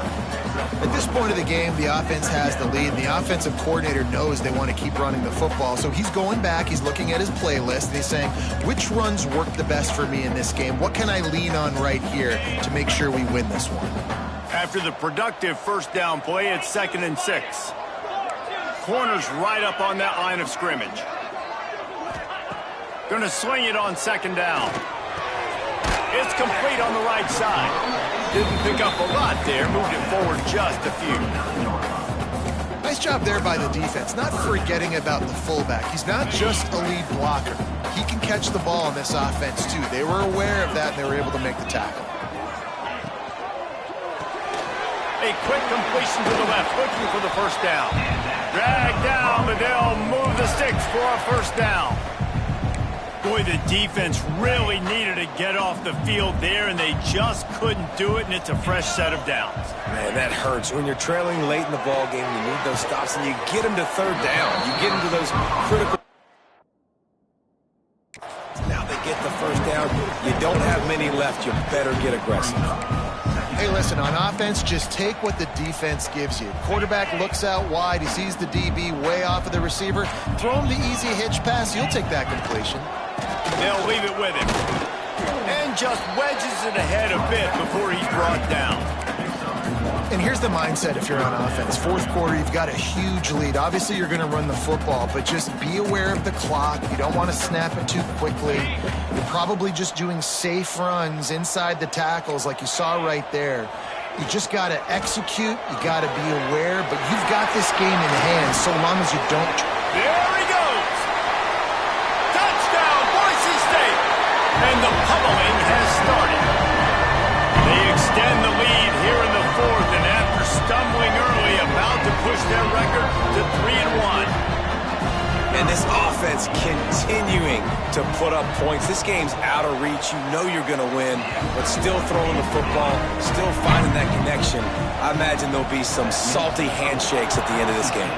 At this point of the game, the offense has the lead. The offensive coordinator knows they want to keep running the football. So he's going back, he's looking at his playlist, and he's saying, which runs work the best for me in this game? What can I lean on right here to make sure we win this one? After the productive first down play, it's 2nd and 6. Corner's right up on that line of scrimmage. Gonna swing it on 2nd down. It's complete on the right side. Didn't pick up a lot there, moved it forward just a few. Nice job there by the defense, not forgetting about the fullback. He's not just a lead blocker. He can catch the ball in this offense, too. They were aware of that, and they were able to make the tackle. A quick completion to the left, looking for the first down. Drag down, but they'll move the sticks for a first down. Boy, the defense really needed to get off the field there, and they just couldn't do it, and it's a fresh set of downs. Man, that hurts. When you're trailing late in the ball game, you need those stops, and you get them to 3rd down. You get into those critical... Now they get the first down. You don't have many left. You better get aggressive. Hey, listen, on offense, just take what the defense gives you. Quarterback looks out wide. He sees the DB way off of the receiver. Throw him the easy hitch pass. You'll take that completion. They'll leave it with him. And just wedges it ahead a bit before he's brought down. And here's the mindset if you're on offense. 4th quarter, you've got a huge lead. Obviously, you're going to run the football, but just be aware of the clock. You don't want to snap it too quickly. You're probably just doing safe runs inside the tackles like you saw right there. You just got to execute. You got to be aware, but you've got this game in hand so long as you don't. There he goes. Touchdown, Boise State. And the pummeling has started. They extend the lead here in the 4th, and after stumbling early, about to push their record to 3-1. And this offense continuing to put up points. This game's out of reach. You know you're going to win, but still throwing the football, still finding that connection. I imagine there'll be some salty handshakes at the end of this game.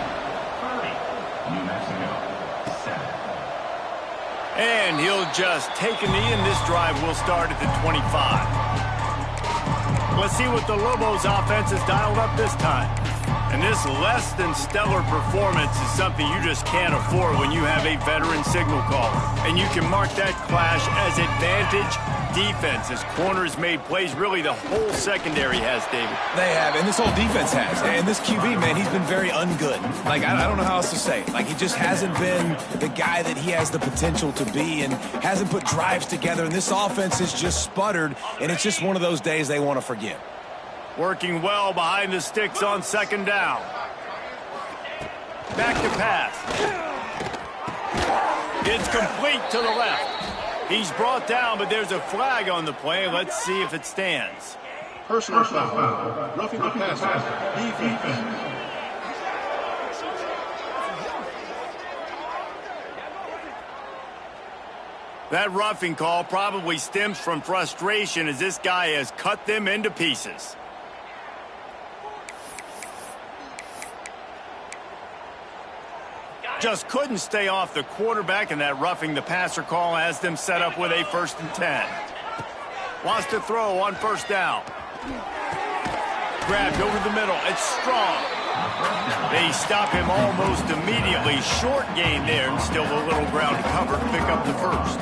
And he'll just take a knee, and this drive will start at the 25. Let's see what the Lobos offense has dialed up this time. And this less than stellar performance is something you just can't afford when you have a veteran signal caller. And you can mark that clash as advantage defense as corners made plays. Really, the whole secondary has, David. They have, and this whole defense has. And this QB, man, he's been very ungood. Like, I don't know how else to say it. Like, he just hasn't been the guy that he has the potential to be and hasn't put drives together. And this offense has just sputtered, and it's just one of those days they want to forget. Working well behind the sticks on second down. Back to pass. It's complete to the left. He's brought down, but there's a flag on the play. Let's see if it stands. Personal foul. Roughing the passer. Defense. That roughing call probably stems from frustration as this guy has cut them into pieces. Just couldn't stay off the quarterback, and that roughing the passer call has them set up with a 1st and 10. Wants to throw on first down. Grabbed over the middle. It's strong. They stop him almost immediately. Short gain there, and still a little ground to cover to pick up the first.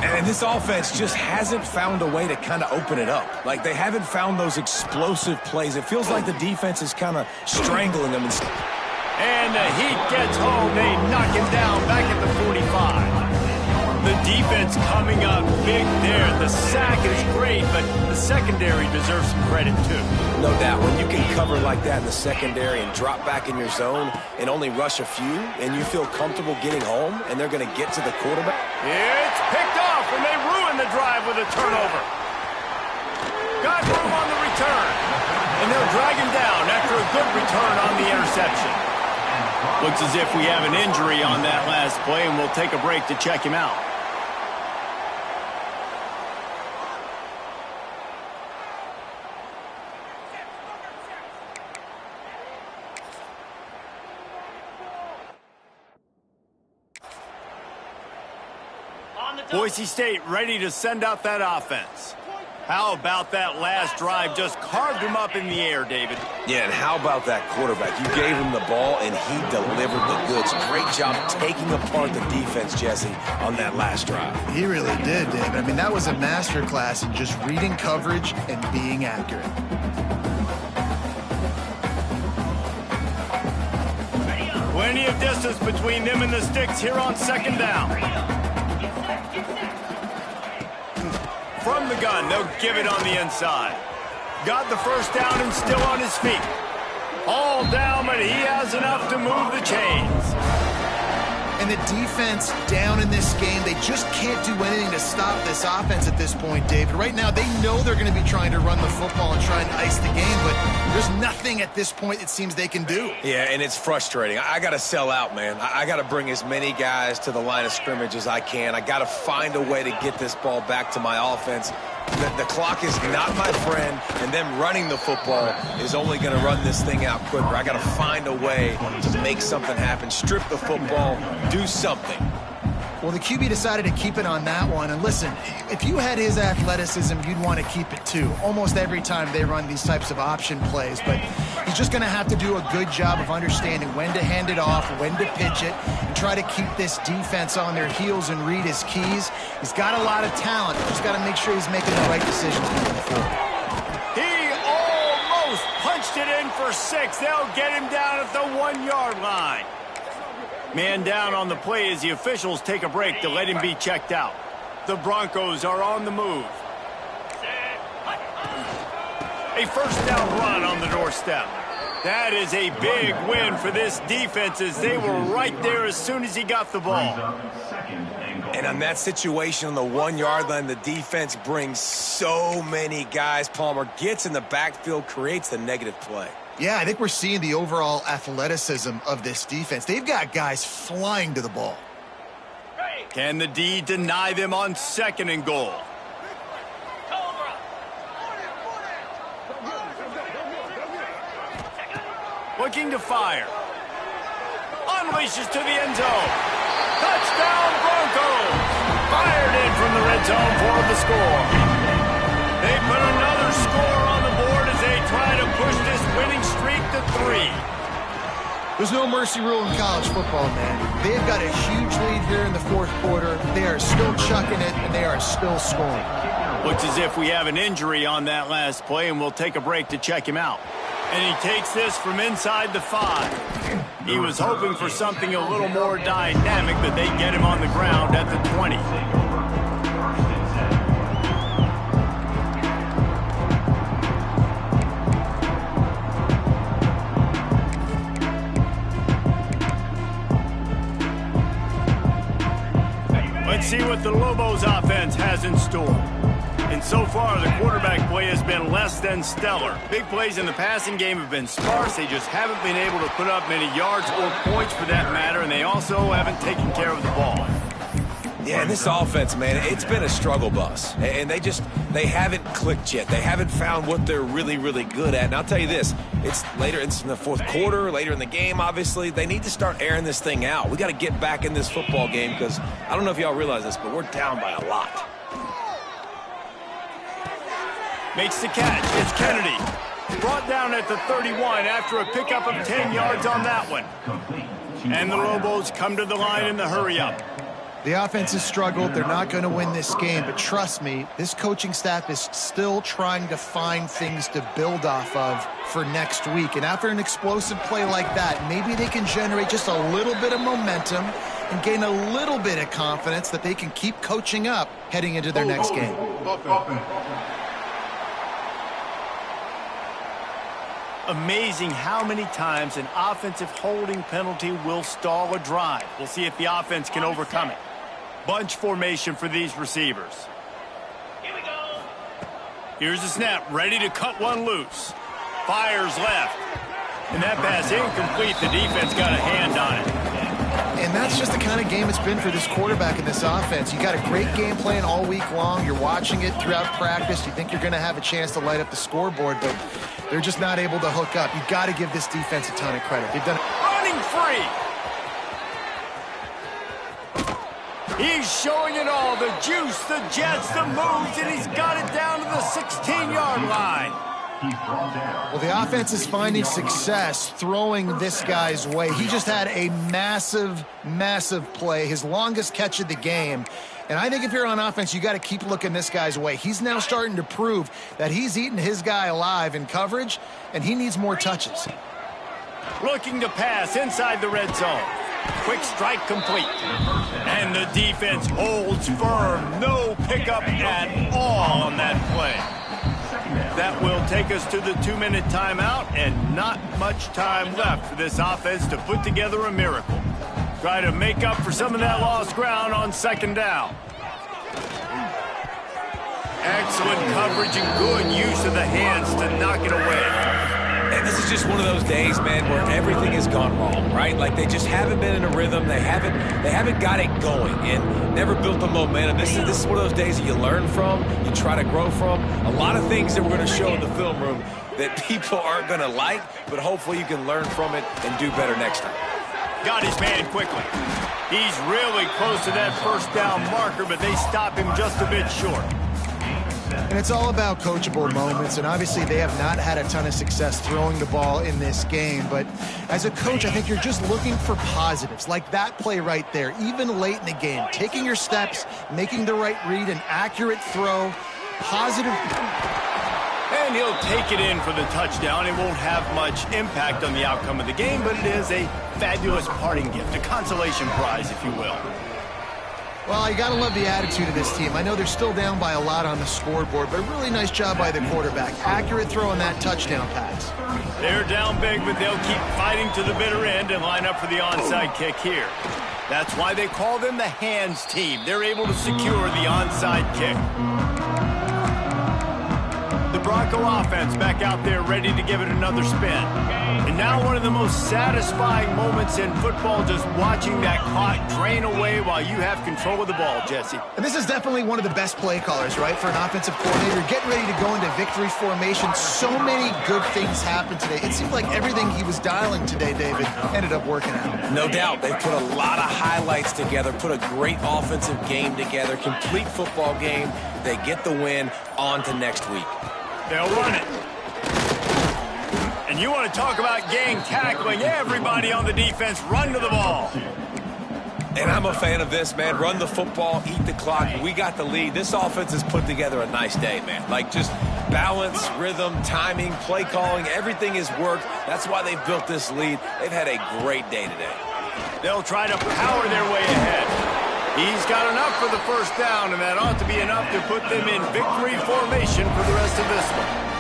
And this offense just hasn't found a way to kind of open it up. Like, they haven't found those explosive plays. It feels like the defense is kind of strangling them. And the heat gets home. They knock him down back at the 45. The defense coming up big there. The sack is great, but the secondary deserves some credit too. No doubt. When you can cover like that in the secondary and drop back in your zone and only rush a few, and you feel comfortable getting home, and they're going to get to the quarterback. It's picked off, and they ruin the drive with a turnover. Got room on the return, and they'll drag him down after a good return on the interception. Looks as if we have an injury on that last play, and we'll take a break to check him out. Boise State ready to send out that offense. How about that last drive? Just carved him up in the air, David. Yeah, and how about that quarterback? You gave him the ball, and he delivered the goods. Great job taking apart the defense, Jesse, on that last drive. He really did, David. I mean, that was a masterclass in just reading coverage and being accurate. Plenty of distance between them and the sticks here on second down. From the gun, they'll give it on the inside. Got the first down and still on his feet. All down, but he has enough to move the chains. And the defense down in this game, they just can't do anything to stop this offense at this point, David. Right now, they know they're going to be trying to run the football and try and ice the game, but there's nothing at this point it seems they can do. Yeah, and it's frustrating. I got to sell out, man. I got to bring as many guys to the line of scrimmage as I can. I got to find a way to get this ball back to my offense. The clock is not my friend, and them running the football is only going to run this thing out quicker. I got to find a way to make something happen, strip the football, do something. Well, the QB decided to keep it on that one. And listen, if you had his athleticism, you'd want to keep it too. Almost every time they run these types of option plays. But he's just going to have to do a good job of understanding when to hand it off, when to pitch it, and try to keep this defense on their heels and read his keys. He's got a lot of talent. Just got to make sure he's making the right decisions moving forward. He almost punched it in for 6. They'll get him down at the 1-yard line. Man down on the play as the officials take a break to let him be checked out. The Broncos are on the move. A first down run on the doorstep. That is a big win for this defense as they were right there as soon as he got the ball. And on that situation on the 1-yard line, the defense brings so many guys. Palmer gets in the backfield, creates the negative play. Yeah, I think we're seeing the overall athleticism of this defense. They've got guys flying to the ball. Can the D deny them on 2nd and goal? Looking to fire. Unleashes to the end zone. Touchdown Broncos! Fired in from the red zone for the score. They put another score on the board as they try to push this winning streak to at 3. There's no mercy rule in college football, man. They've got a huge lead here in the fourth quarter. They are still chucking it, and they are still scoring. Looks as if we have an injury on that last play, and we'll take a break to check him out. And he takes this from inside the 5. He was hoping for something a little more dynamic, but they get him on the ground at the 20. Let's see what the Lobos offense has in store. And so far, the quarterback play has been less than stellar. Big plays in the passing game have been sparse. They just haven't been able to put up many yards or points for that matter, and they also haven't taken care of the ball. Yeah, and this offense, man, it's been a struggle bus. And they haven't clicked yet. They haven't found what they're really, really good at. And I'll tell you this, it's in the fourth quarter, later in the game, obviously. They need to start airing this thing out. We got to get back in this football game because I don't know if y'all realize this, but we're down by a lot. Makes the catch. It's Kennedy. Brought down at the 31 after a pickup of 10 yards on that one. And the Lobos come to the line in the hurry-up. The offense has struggled. They're not going to win this game, but trust me, this coaching staff is still trying to find things to build off of for next week. And after an explosive play like that, maybe they can generate just a little bit of momentum and gain a little bit of confidence that they can keep coaching up heading into their next game. Amazing how many times an offensive holding penalty will stall a drive. We'll see if the offense can overcome it. Bunch formation for these receivers. Here we go. Here's the snap, ready to cut one loose. Fires left. And that pass incomplete. The defense got a hand on it. And that's just the kind of game it's been for this quarterback in this offense. You got a great game plan all week long. You're watching it throughout practice. You think you're going to have a chance to light up the scoreboard, but they're just not able to hook up. You've got to give this defense a ton of credit. They've done it. Running free. He's showing it all. The juice, the jets, the moves, and he's got it down to the 16-yard line. Well, the offense is finding success throwing this guy's way. He just had a massive, massive play, his longest catch of the game. And I think if you're on offense, you got to keep looking this guy's way. He's now starting to prove that he's eating his guy alive in coverage, and he needs more touches. Looking to pass inside the red zone. Quick strike complete. And the defense holds firm. No pickup at all on that play. That will take us to the 2-minute timeout, and not much time left for this offense to put together a miracle. Try to make up for some of that lost ground on second down. Excellent coverage and good use of the hands to knock it away. And this is just one of those days, man, where everything has gone wrong, right? Like they just haven't been in a rhythm. They haven't got it going and never built the momentum. This is one of those days that you learn from, you try to grow from. A lot of things that we're going to show in the film room that people aren't going to like, but hopefully you can learn from it and do better next time. Got his man quickly. He's really close to that first down marker, but they stop him just a bit short. And it's all about coachable moments, and obviously they have not had a ton of success throwing the ball in this game. But as a coach, I think you're just looking for positives, like that play right there, even late in the game. Taking your steps, making the right read, an accurate throw, positive. And he'll take it in for the touchdown. It won't have much impact on the outcome of the game, but it is a fabulous parting gift, a consolation prize, if you will. Well, you got to love the attitude of this team. I know they're still down by a lot on the scoreboard, but a really nice job by the quarterback. Accurate throw on that touchdown pass. They're down big, but they'll keep fighting to the bitter end and line up for the onside kick here. That's why they call them the hands team. They're able to secure the onside kick. The Bronco offense back out there ready to give it another spin. And now one of the most satisfying moments in football, just watching that clock drain away while you have control of the ball, Jesse. And this is definitely one of the best play callers, right, for an offensive coordinator. Getting ready to go into victory formation. So many good things happened today. It seemed like everything he was dialing today, David, ended up working out. No doubt. They put a lot of highlights together, put a great offensive game together, complete football game. They get the win. On to next week. They'll run it. And You want to talk about gang tackling. Everybody on the defense run to the ball. And I'm a fan of this, man. Run the football, eat the clock. We got the lead. This offense has put together a nice day, man. Like, just balance, rhythm, timing, play calling, everything has worked. That's why they've built this lead. They've had a great day today. They'll try to power their way ahead. He's got enough for the first down, and that ought to be enough to put them in victory formation for the rest of this one.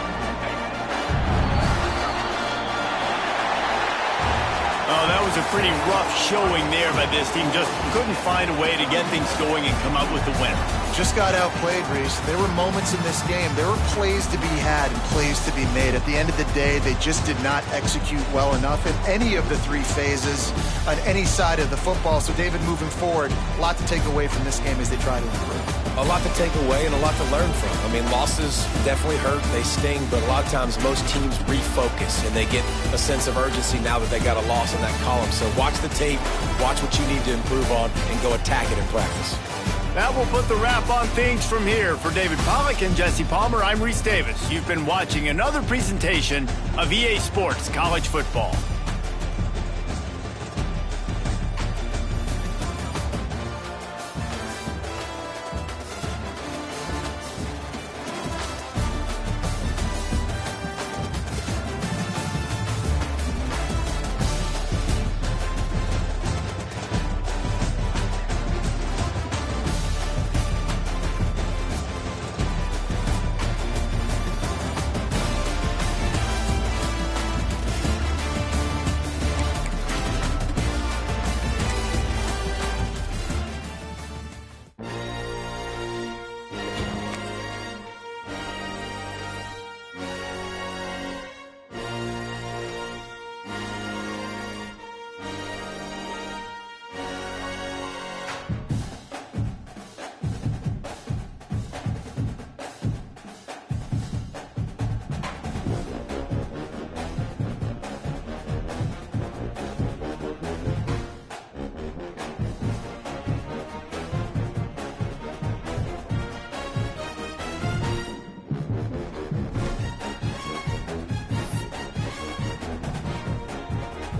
Oh, that was a pretty rough showing there by this team. Just couldn't find a way to get things going and come out with the win. Just got outplayed, Reese. There were moments in this game. There were plays to be had and plays to be made. At the end of the day, they just did not execute well enough in any of the three phases on any side of the football. So, David, moving forward, a lot to take away from this game as they try to improve. A lot to take away and a lot to learn from. I mean, losses definitely hurt, they sting, but a lot of times most teams refocus and they get a sense of urgency now that they got a loss in that column. So watch the tape, watch what you need to improve on, and go attack it in practice. That will put the wrap on things from here. For David Pollack and Jesse Palmer, I'm Reese Davis. You've been watching another presentation of EA Sports College Football.